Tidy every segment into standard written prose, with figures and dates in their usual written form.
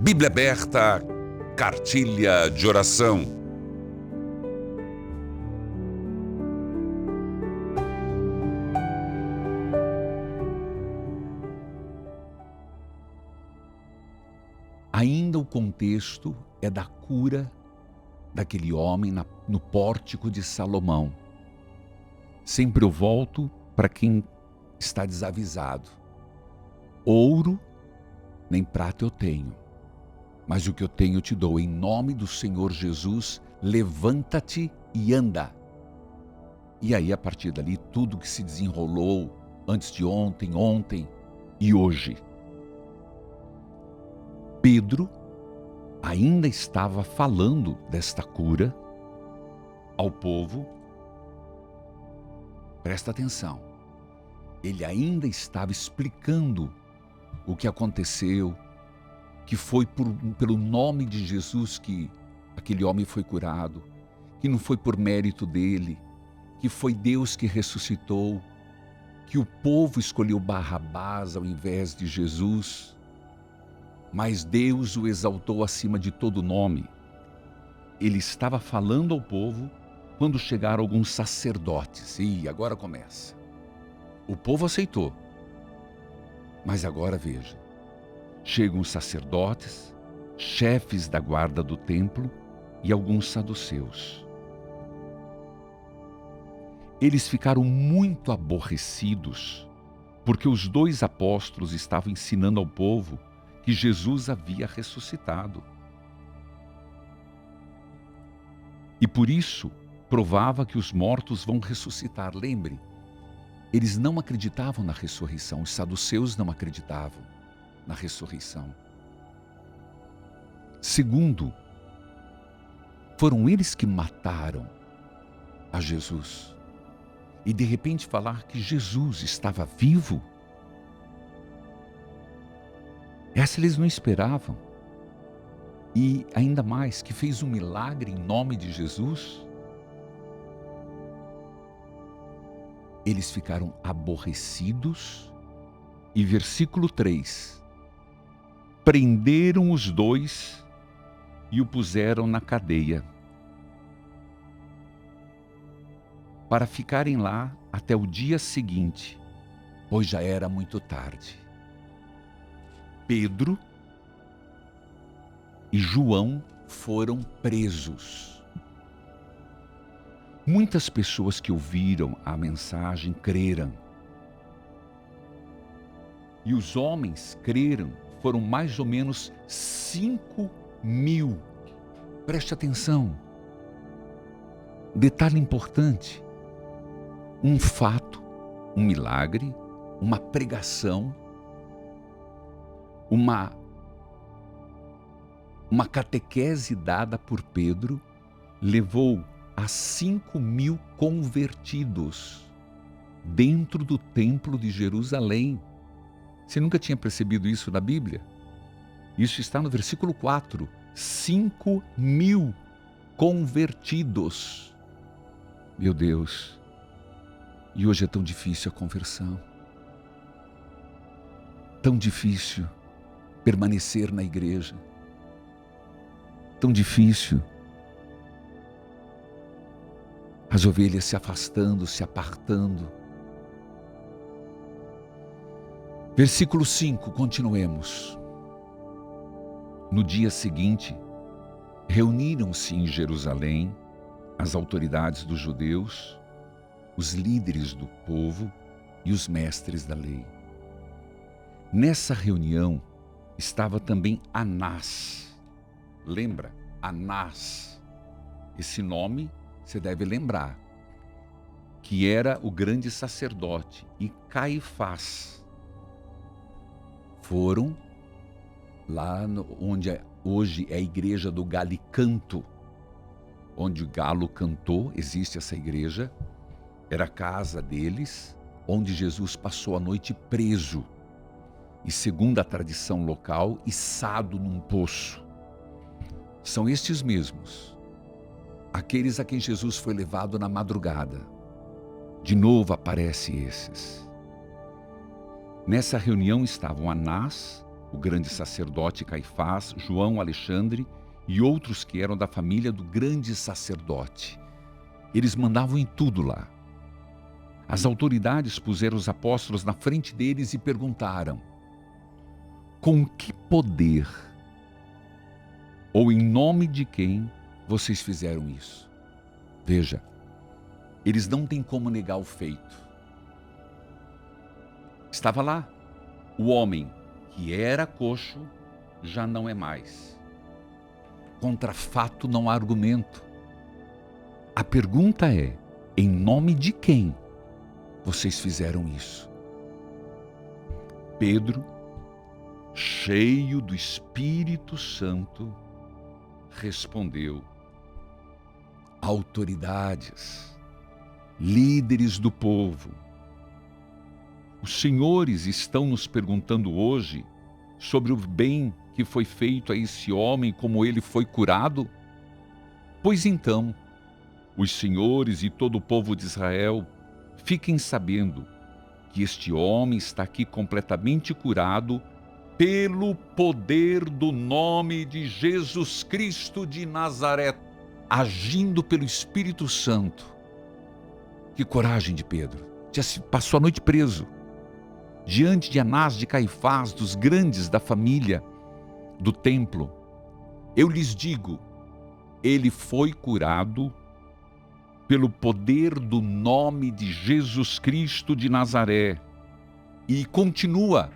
Bíblia aberta, cartilha de oração. Ainda o contexto é da cura daquele homem no pórtico de Salomão. Sempre eu volto para quem está desavisado. Ouro nem prata eu tenho, mas o que eu tenho eu te dou. Em nome do Senhor Jesus, levanta-te e anda. E aí, a partir dali, tudo que se desenrolou antes de ontem, ontem e hoje. Pedro ainda estava falando desta cura ao povo. Presta atenção. Ele ainda estava explicando o que aconteceu, que foi pelo nome de Jesus que aquele homem foi curado, que não foi por mérito dele, que foi Deus que ressuscitou, que o povo escolheu Barrabás ao invés de Jesus, mas Deus o exaltou acima de todo nome. Ele estava falando ao povo quando chegaram alguns sacerdotes. E agora começa. O povo aceitou. Mas agora veja, chegam os sacerdotes, chefes da guarda do templo e alguns saduceus. Eles ficaram muito aborrecidos, porque os dois apóstolos estavam ensinando ao povo que Jesus havia ressuscitado. E por isso, provava que os mortos vão ressuscitar. Lembre, eles não acreditavam na ressurreição, os saduceus não acreditavam na ressurreição. Segundo, foram eles que mataram a Jesus. E de repente falar que Jesus estava vivo, essa eles não esperavam. E ainda mais, que fez um milagre em nome de Jesus. Eles ficaram aborrecidos. E versículo 3. Prenderam os dois e o puseram na cadeia, para ficarem lá até o dia seguinte, pois já era muito tarde. Pedro e João foram presos. Muitas pessoas que ouviram a mensagem creram. E os homens creram, foram mais ou menos 5.000. Preste atenção. Detalhe importante. Um fato, um milagre, uma pregação, uma catequese dada por Pedro levou a 5.000 convertidos dentro do templo de Jerusalém. Você nunca tinha percebido isso na Bíblia? Isso está no versículo 4. 5.000 convertidos. Meu Deus! E hoje é tão difícil a conversão. Tão difícil permanecer na igreja. Tão difícil. As ovelhas se afastando, se apartando. Versículo 5, continuemos. No dia seguinte, reuniram-se em Jerusalém as autoridades dos judeus, os líderes do povo e os mestres da lei. Nessa reunião estava também Anás. Lembra? Anás. Esse nome você deve lembrar, que era o grande sacerdote, e Caifás. Foram lá onde hoje é a igreja do Galicanto, onde o galo cantou, existe essa igreja, era a casa deles, onde Jesus passou a noite preso, e segundo a tradição local, içado num poço. São estes mesmos, aqueles a quem Jesus foi levado na madrugada. De novo aparecem esses. Nessa reunião estavam Anás, o grande sacerdote Caifás, João, Alexandre e outros que eram da família do grande sacerdote. Eles mandavam em tudo lá. As autoridades puseram os apóstolos na frente deles e perguntaram: com que poder ou em nome de quem vocês fizeram isso? Veja, eles não têm como negar o feito. Estava lá, o homem que era coxo já não é mais. Contra fato não há argumento. A pergunta é: em nome de quem vocês fizeram isso? Pedro, cheio do Espírito Santo, respondeu: autoridades, líderes do povo, os senhores estão nos perguntando hoje sobre o bem que foi feito a esse homem, como ele foi curado? Pois então, os senhores e todo o povo de Israel fiquem sabendo que este homem está aqui completamente curado pelo poder do nome de Jesus Cristo de Nazaré, agindo pelo Espírito Santo. Que coragem de Pedro! Passou a noite preso, diante de Anás, de Caifás, dos grandes da família do templo. Eu lhes digo, ele foi curado pelo poder do nome de Jesus Cristo de Nazaré. E continua: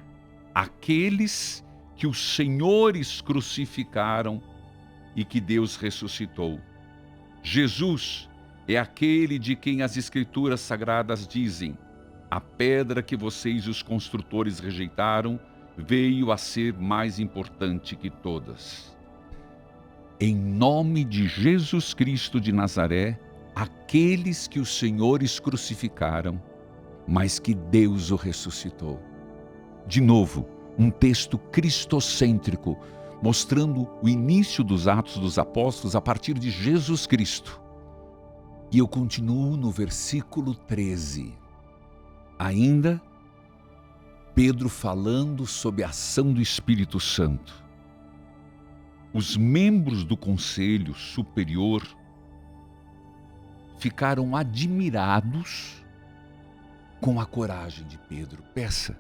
aqueles que os senhores crucificaram e que Deus ressuscitou. Jesus é aquele de quem as Escrituras Sagradas dizem: a pedra que vocês, os construtores, rejeitaram, veio a ser mais importante que todas. Em nome de Jesus Cristo de Nazaré, aqueles que os senhores crucificaram, mas que Deus o ressuscitou. De novo, um texto cristocêntrico, mostrando o início dos Atos dos Apóstolos a partir de Jesus Cristo. E eu continuo no versículo 13. Ainda, Pedro falando sobre a ação do Espírito Santo. Os membros do Conselho Superior ficaram admirados com a coragem de Pedro. Peça: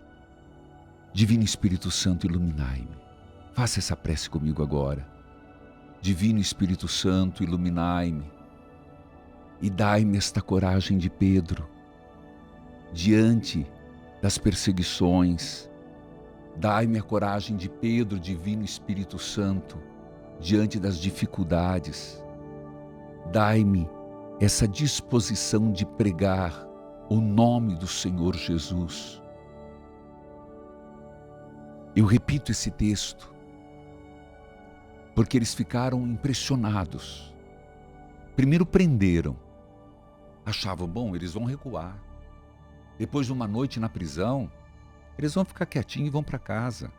Divino Espírito Santo, iluminai-me. Faça essa prece comigo agora. Divino Espírito Santo, iluminai-me e dai-me esta coragem de Pedro diante das perseguições. Dai-me a coragem de Pedro, Divino Espírito Santo, diante das dificuldades. Dai-me essa disposição de pregar o nome do Senhor Jesus. Eu repito esse texto porque eles ficaram impressionados. Primeiro prenderam. Achavam, bom, eles vão recuar. Depois de uma noite na prisão, eles vão ficar quietinhos e vão para casa.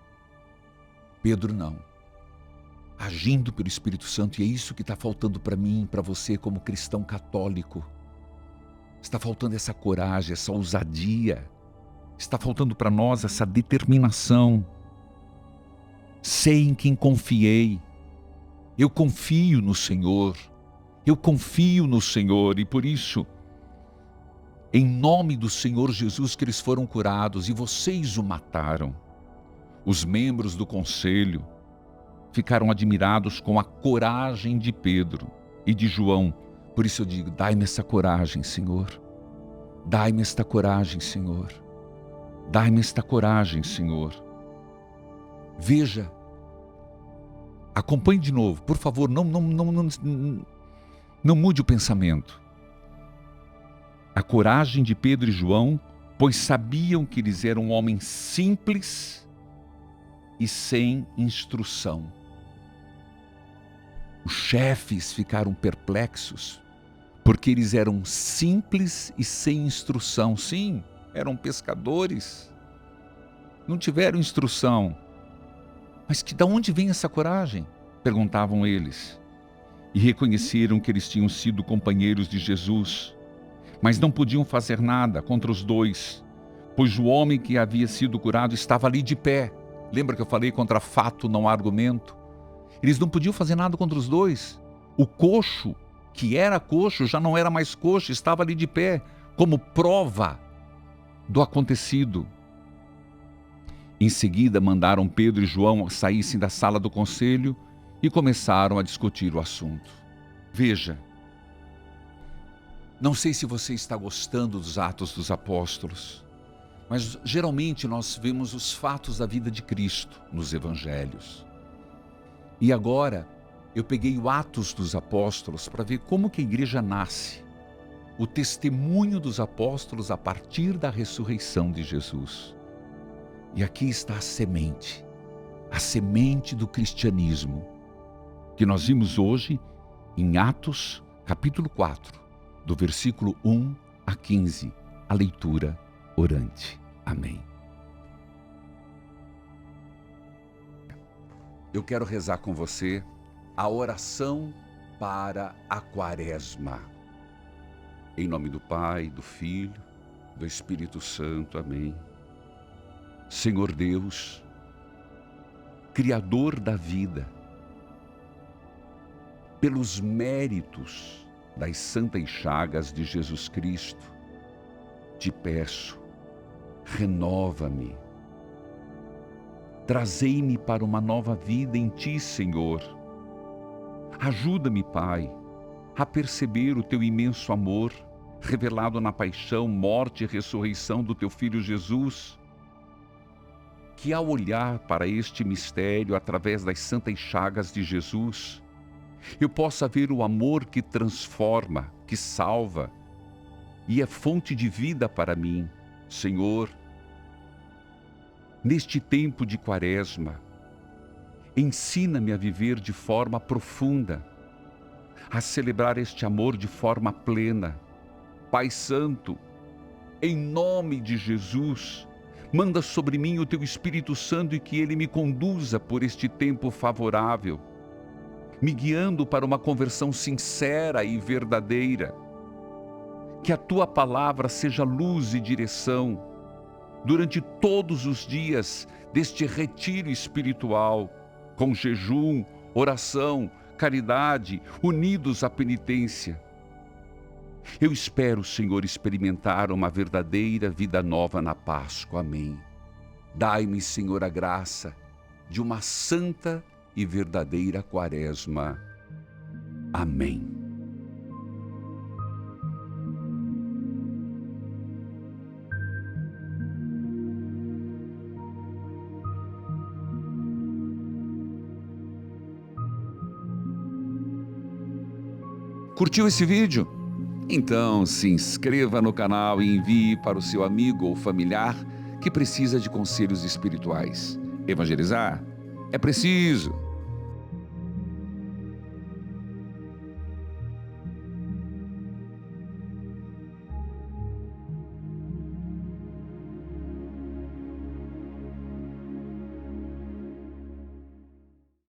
Pedro não. Agindo pelo Espírito Santo, e é isso que está faltando para mim, para você como cristão católico. Está faltando essa coragem, essa ousadia. Está faltando para nós essa determinação. Sei em quem confiei. Eu confio no Senhor. Eu confio no Senhor e por isso, em nome do Senhor Jesus, que eles foram curados e vocês o mataram. Os membros do conselho ficaram admirados com a coragem de Pedro e de João. Por isso eu digo, dai-me essa coragem, Senhor. Dai-me esta coragem, Senhor. Dai-me esta coragem, Senhor. Veja, acompanhe de novo, por favor, não mude o pensamento. A coragem de Pedro e João, pois sabiam que eles eram homens simples e sem instrução. Os chefes ficaram perplexos, porque eles eram simples e sem instrução. Sim, eram pescadores, não tiveram instrução. Mas de onde vem essa coragem? Perguntavam eles. E reconheceram que eles tinham sido companheiros de Jesus, mas não podiam fazer nada contra os dois, pois o homem que havia sido curado estava ali de pé, Lembra que eu falei contra fato não há argumento? Eles não podiam fazer nada contra os dois. O coxo, que era coxo, já não era mais coxo, estava ali de pé, como prova do acontecido. Em seguida, mandaram Pedro e João saíssem da sala do conselho e começaram a discutir o assunto. Veja, não sei se você está gostando dos Atos dos Apóstolos, mas geralmente nós vemos os fatos da vida de Cristo nos evangelhos. E agora eu peguei o Atos dos Apóstolos para ver como que a igreja nasce, o testemunho dos apóstolos a partir da ressurreição de Jesus. E aqui está a semente do cristianismo, que nós vimos hoje em Atos, capítulo 4, do versículo 1 a 15, a leitura orante. Amém. Eu quero rezar com você a oração para a Quaresma. Em nome do Pai, do Filho, do Espírito Santo. Amém. Senhor Deus, Criador da vida, pelos méritos das santas chagas de Jesus Cristo, te peço, renova-me. Trazei-me para uma nova vida em ti, Senhor. Ajuda-me, Pai, a perceber o teu imenso amor, revelado na paixão, morte e ressurreição do teu Filho Jesus, que ao olhar para este mistério através das santas chagas de Jesus, eu possa ver o amor que transforma, que salva e é fonte de vida para mim. Senhor, neste tempo de Quaresma, ensina-me a viver de forma profunda, a celebrar este amor de forma plena. Pai Santo, em nome de Jesus, manda sobre mim o teu Espírito Santo e que ele me conduza por este tempo favorável, me guiando para uma conversão sincera e verdadeira. Que a tua palavra seja luz e direção durante todos os dias deste retiro espiritual, com jejum, oração, caridade, unidos à penitência. Eu espero, Senhor, experimentar uma verdadeira vida nova na Páscoa. Amém. Dai-me, Senhor, a graça de uma santa e verdadeira Quaresma. Amém. Curtiu esse vídeo? Então se inscreva no canal e envie para o seu amigo ou familiar que precisa de conselhos espirituais. Evangelizar é preciso.